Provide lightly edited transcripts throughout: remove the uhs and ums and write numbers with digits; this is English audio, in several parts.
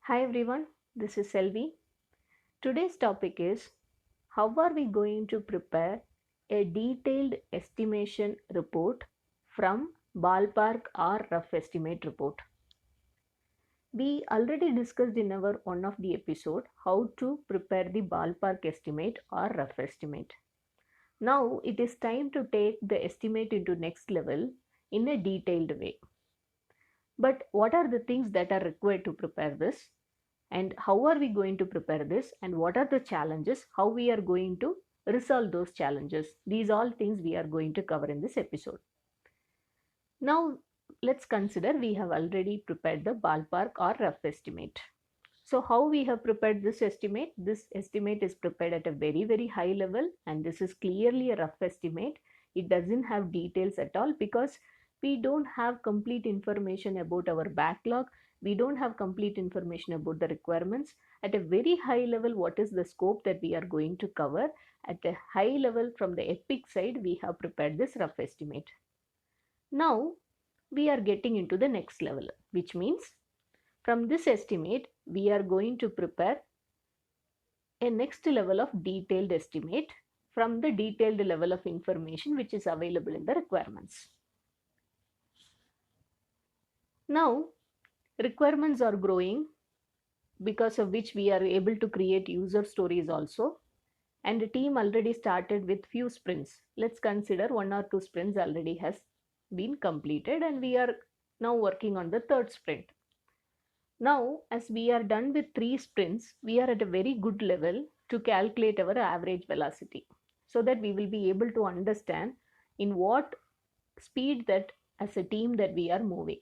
Hi everyone, this is Selvi. Today's topic is how are we going to prepare a detailed estimation report from ballpark or rough estimate report. We already discussed in our one of the episode how to prepare the ballpark estimate or rough estimate. Now it is time to take the estimate into next level in a detailed way. But what are the things that are required to prepare this? And how are we going to prepare this, and what are the challenges, how we are going to resolve those challenges? These all things we are going to cover in this episode. Now let's consider we have already prepared the ballpark or rough estimate. So how we have prepared this estimate? This estimate is prepared at a very high level, and this is clearly a rough estimate. It doesn't have details at all because we don't have complete information about our backlog. We don't have complete information about the requirements. At a very high level, what is the scope that we are going to cover? At a high level, from the epic side, we have prepared this rough estimate. Now we are getting into the next level, which means from this estimate, we are going to prepare a next level of detailed estimate from the detailed level of information which is available in the requirements. Now, requirements are growing, because of which we are able to create user stories also. And the team already started with few sprints. Let's consider 1 or 2 sprints already has been completed, and we are now working on the third sprint. Now, as we are done with 3 sprints, we are at a very good level to calculate our average velocity, so that we will be able to understand in what speed that as a team that we are moving.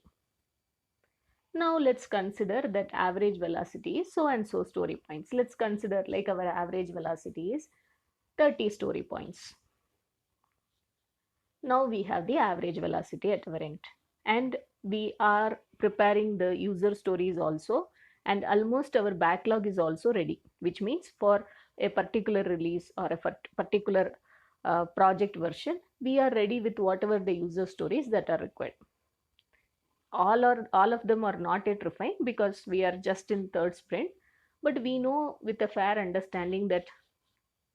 Now let's consider that average velocity is so and so story points. Let's consider like our average velocity is 30 story points. Now we have the average velocity at our end, and we are preparing the user stories also, and almost our backlog is also ready, which means for a particular release or a particular project version, we are ready with whatever the user stories that are required. All of them are not yet refined because we are just in third sprint, but we know with a fair understanding that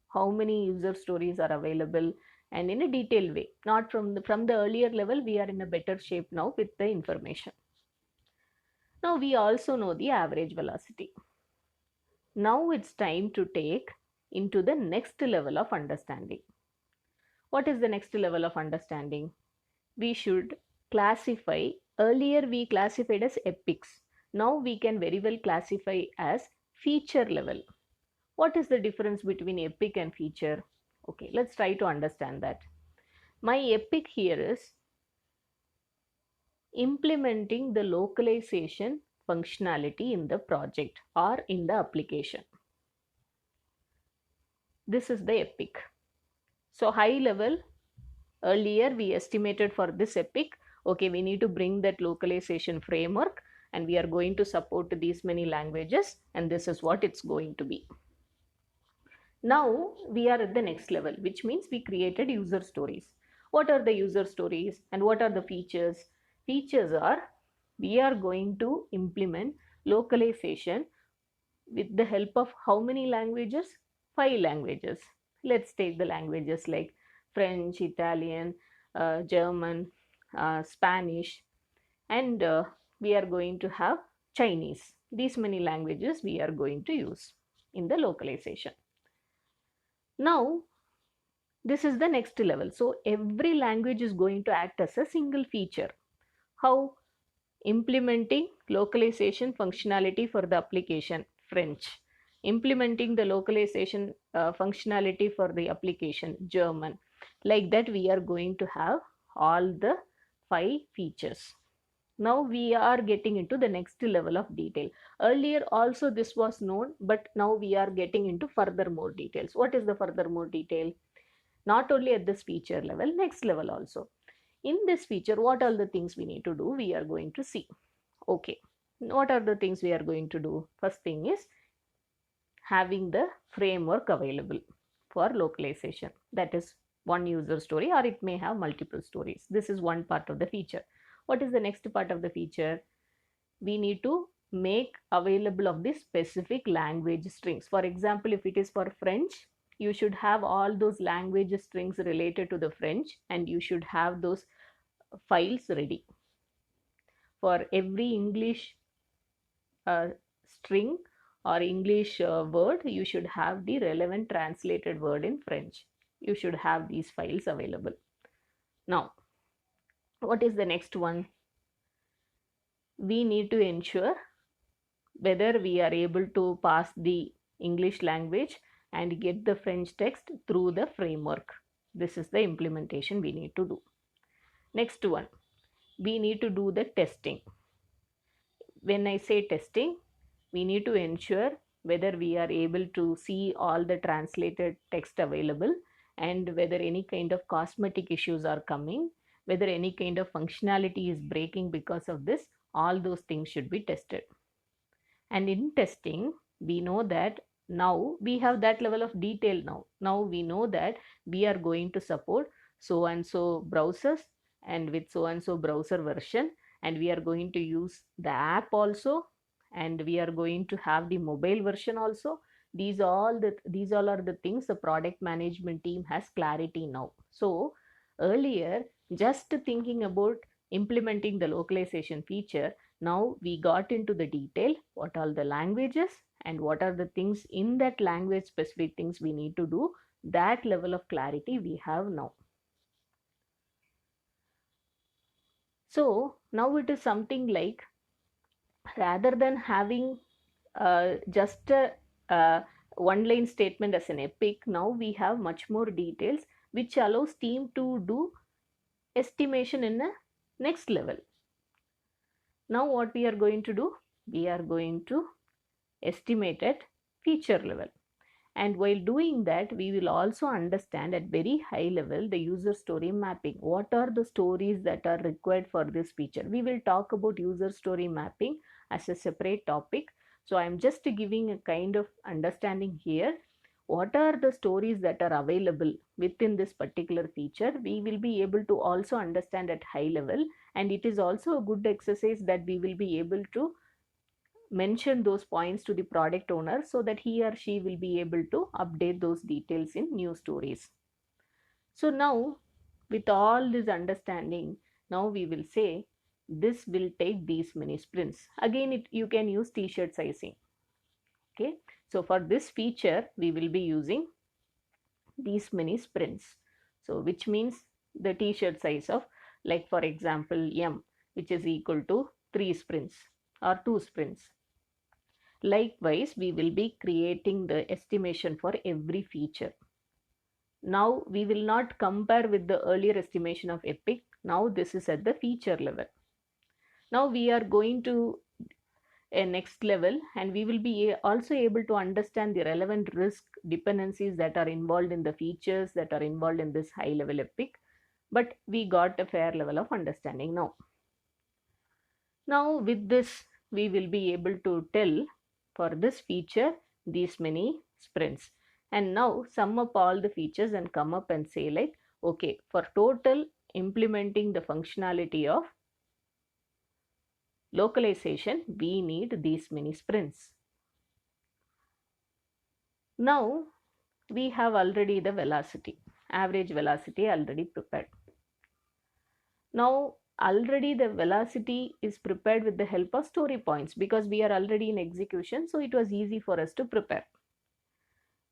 how many user stories are available, and in a detailed way, not from the earlier level. We are in a better shape now with the information. Now we also know the average velocity. Now it's time to take into the next level of understanding. What is the next level of understanding? We should classify. Earlier we classified as epics. Now we can very well classify as feature level. What is the difference between epic and feature? Okay, let's try to understand that. My epic here is implementing the localization functionality in the project or in the application. This is the epic. So high level, earlier we estimated for this epic, okay, we need to bring that localization framework, and we are going to support these many languages, and this is what it's going to be. Now we are at the next level, which means we created user stories. What are the user stories and what are the features? Features are, we are going to implement localization with the help of how many languages? 5 languages. Let's take the languages like French, Italian, German, Spanish, and we are going to have Chinese. These many languages we are going to use in the localization. Now this is the next level. So every language is going to act as a single feature. How? Implementing localization functionality for the application French, implementing the localization functionality for the application German. Like that we are going to have all the 5 features. Now we are getting into the next level of detail. Earlier also this was known, but now we are getting into further more details. What is the further more detail? Not only at this feature level, next level also. In this feature, what are the things we need to do? We are going to see. Okay, what are the things we are going to do? First thing is having the framework available for localization. That is one user story, or it may have multiple stories. This is one part of the feature. What is the next part of the feature? We need to make available of the specific language strings. For example, if it is for French, you should have all those language strings related to the French, and you should have those files ready. For every English string or English word, you should have the relevant translated word in French. You should have these files available. Now, what is the next one? We need to ensure whether we are able to pass the English language and get the French text through the framework. This is the implementation we need to do. Next one, we need to do the testing. When I say testing, we need to ensure whether we are able to see all the translated text available, and whether any kind of cosmetic issues are coming, whether any kind of functionality is breaking because of this. All those things should be tested. And in testing, we know that now we have that level of detail. Now we know that we are going to support so and so browsers, and with so and so browser version, and we are going to use the app also, and we are going to have the mobile version also. These all are the things the product management team has clarity now. So earlier, just thinking about implementing the localization feature, now we got into the detail, what are the languages and what are the things in that language, specific things we need to do. That level of clarity we have now. So now it is something like, rather than having just a one line statement as an epic, now we have much more details, which allows team to do estimation in a next level. Now what we are going to do? We are going to estimate at feature level. And while doing that, we will also understand at very high level the user story mapping. What are the stories that are required for this feature? We will talk about user story mapping as a separate topic. So I am just giving a kind of understanding here. What are the stories that are available within this particular feature? We will be able to also understand at high level, and it is also a good exercise that we will be able to mention those points to the product owner, so that he or she will be able to update those details in new stories. So now, with all this understanding, now we will say this will take these many sprints. Again, you can use t-shirt sizing. Okay, so for this feature we will be using these many sprints. So which means the t-shirt size of, like for example, M, which is equal to 3 sprints or 2 sprints. Likewise, we will be creating the estimation for every feature. Now we will not compare with the earlier estimation of epic. Now this is at the feature level. Now we are going to a next level, and we will be also able to understand the relevant risk dependencies that are involved in the features that are involved in this high level epic. But we got a fair level of understanding now. Now with this, we will be able to tell for this feature these many sprints. And now sum up all the features and come up and say like, okay, for total implementing the functionality of localization, we need these many sprints. Now we have already the velocity, average velocity already prepared. Now already the velocity is prepared with the help of story points, because we are already in execution, so it was easy for us to prepare.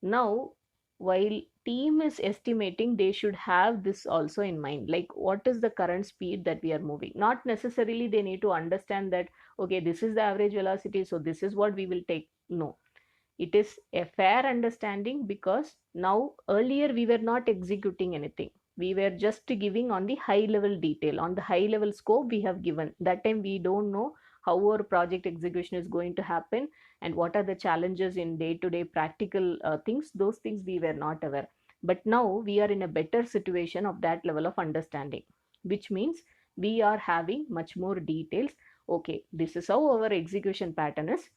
Now while team is estimating, they should have this also in mind, like what is the current speed that we are moving. Not necessarily they need to understand that, okay, this is the average velocity, so this is what we will take. No, it is a fair understanding, because now earlier we were not executing anything. We were just giving on the high level detail, on the high level scope we have given. That time we don't know how our project execution is going to happen and what are the challenges in day to day practical things. Those things we were not aware. But now we are in a better situation of that level of understanding, which means we are having much more details. Okay, this is how our execution pattern is.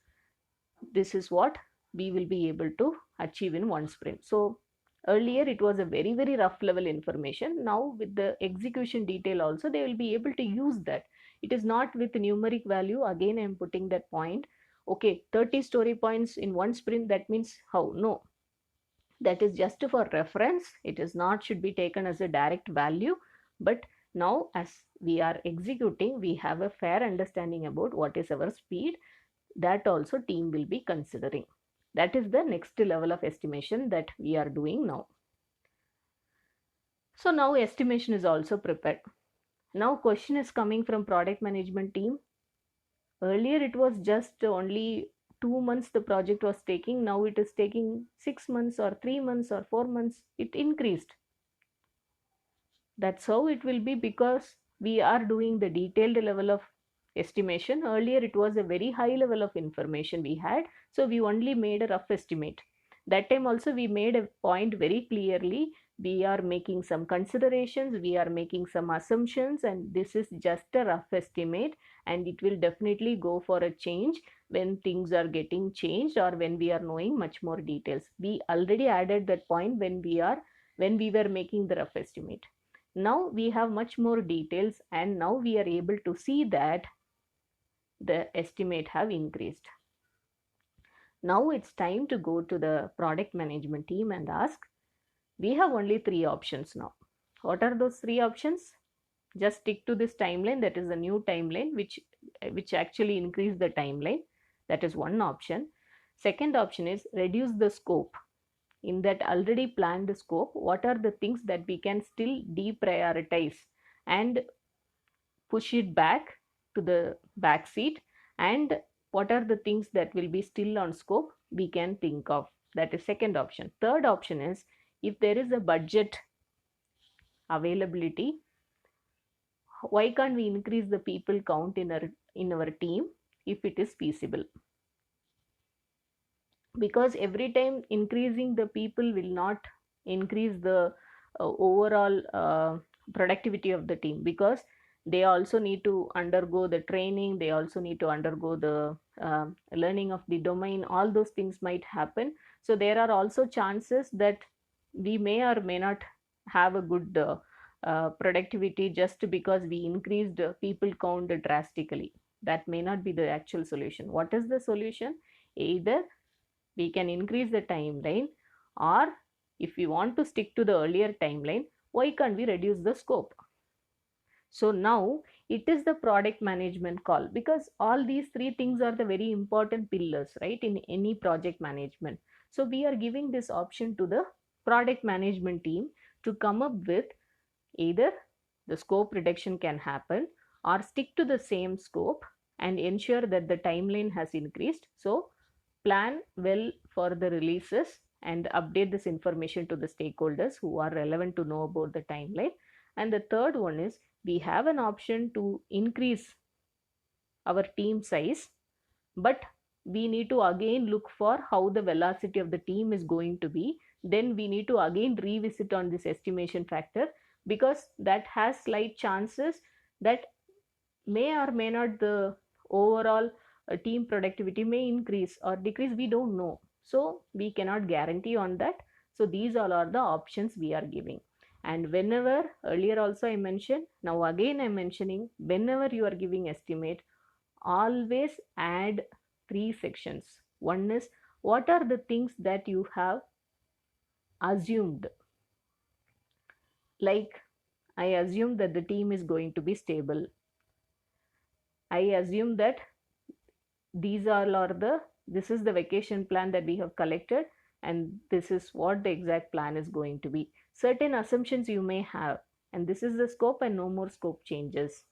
This is what we will be able to achieve in one sprint. So earlier it was a very, very rough level information. Now with the execution detail also, they will be able to use that. It is not with numeric value. Again, I am putting that point. Okay, 30 story points in one sprint, that means how? No, that is just for reference. It is not should be taken as a direct value. But now as we are executing, we have a fair understanding about what is our speed. That also team will be considering. That is the next level of estimation that we are doing now. So now estimation is also prepared. Now question is coming from product management team. Earlier it was just only 2 months the project was taking. Now it is taking 6 months or 3 months or 4 months. It increased. That's how it will be, because we are doing the detailed level of estimation. Earlier it was a very high level of information we had, so we only made a rough estimate. That time also we made a point very clearly. We are making some considerations, we are making some assumptions, and this is just a rough estimate, and it will definitely go for a change when things are getting changed or when we are knowing much more details. We already added that point when we were making the rough estimate. Now we have much more details, and now we are able to see that the estimate have increased. Now it's time to go to the product management team and ask, we have only three options now. What are those three options? Just stick to this timeline, that is a new timeline which actually increase the timeline. That is one option. Second option is reduce the scope. In that already planned scope, what are the things that we can still deprioritize and push it back to the back seat, and what are the things that will be still on scope we can think of. That is second option. Third option is, if there is a budget availability, why can't we increase the people count in our team if it is feasible? Because every time increasing the people will not increase the overall productivity of the team, because they also need to undergo the training, they also need to undergo the learning of the domain. All those things might happen, so there are also chances that we may or may not have a good productivity just because we increased people count drastically. That may not be the actual solution. What is the solution? Either we can increase the timeline, or if we want to stick to the earlier timeline, why can't we reduce the scope? So now it is the product management call, because all these three things are the very important pillars, right, in any project management. So we are giving this option to the product management team to come up with either the scope reduction can happen, or stick to the same scope and ensure that the timeline has increased. So plan well for the releases and update this information to the stakeholders who are relevant to know about the timeline. And the third one is, we have an option to increase our team size, but we need to again look for how the velocity of the team is going to be. Then we need to again revisit on this estimation factor, because that has slight chances that may or may not the overall team productivity may increase or decrease, we don't know, so we cannot guarantee on that. So these all are the options we are giving. And whenever, earlier also I mentioned, now again I'm mentioning, whenever you are giving estimate, always add three sections. One is, what are the things that you have assumed? Like, I assume that the team is going to be stable. I assume that these all are the this is the vacation plan that we have collected, and this is what the exact plan is going to be. Certain assumptions you may have, and this is the scope and no more scope changes.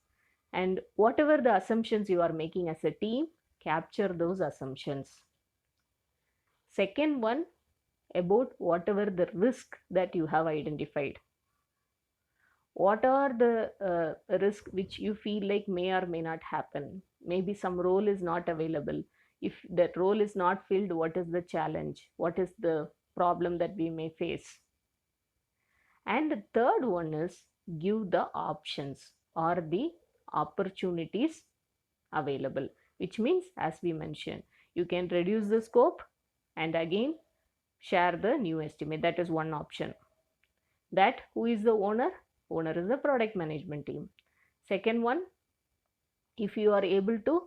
And whatever the assumptions you are making as a team, capture those assumptions. Second one, about whatever the risk that you have identified. What are the risk which you feel like may or may not happen? Maybe some role is not available. If that role is not filled, what is the challenge? What is the problem that we may face? And the third one is, give the options or the opportunities available, which means, as we mentioned, you can reduce the scope and again share the new estimate. That is one option. That who is the owner? Owner is the product management team. Second one, if you are able to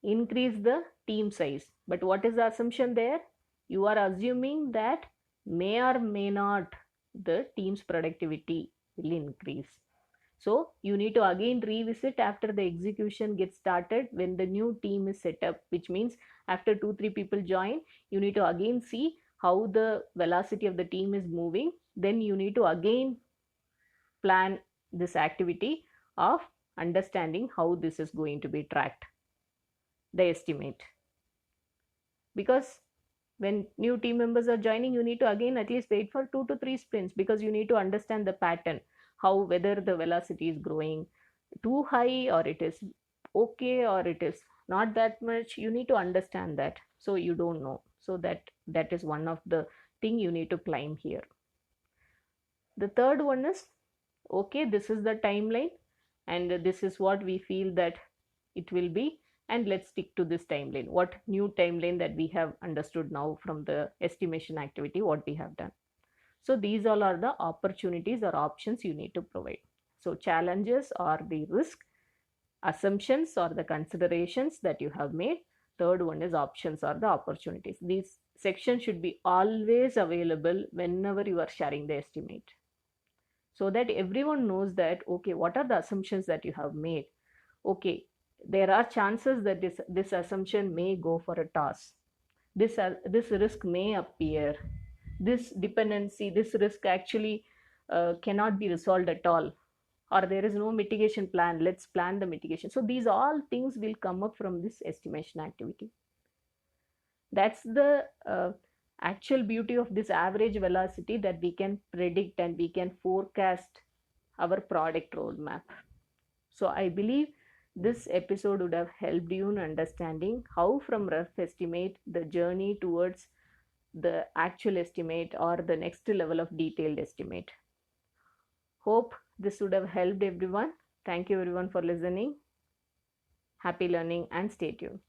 increase the team size. But what is the assumption there? You are assuming that may or may not the team's productivity will increase. So you need to again revisit after the execution gets started when the new team is set up, which means after 2 3 people join, you need to again see how the velocity of the team is moving. Then you need to again plan this activity of understanding how this is going to be tracked, the estimate. Because when new team members are joining, you need to again at least wait for 2 to 3 sprints, because you need to understand the pattern, how whether the velocity is growing too high or it is okay or it is not that much. You need to understand that, so you don't know. So that is one of the thing you need to climb here. The third one is, okay, this is the timeline and this is what we feel that it will be, and let's stick to this timeline. What new timeline that we have understood now from the estimation activity, what we have done. So these all are the opportunities or options you need to provide. So challenges or the risk, assumptions or the considerations that you have made. Third one is options or the opportunities. These sections should be always available whenever you are sharing the estimate, so that everyone knows that, okay, what are the assumptions that you have made. Okay, there are chances that this assumption may go for a toss. This risk may appear. This dependency, this risk actually cannot be resolved at all, or there is no mitigation plan. Let's plan the mitigation. So these all things will come up from this estimation activity. That's the actual beauty of this average velocity, that we can predict and we can forecast our product roadmap. So I believe this episode would have helped you in understanding how from rough estimate the journey towards the actual estimate or the next level of detailed estimate. Hope this would have helped everyone. Thank you everyone for listening. Happy learning and stay tuned.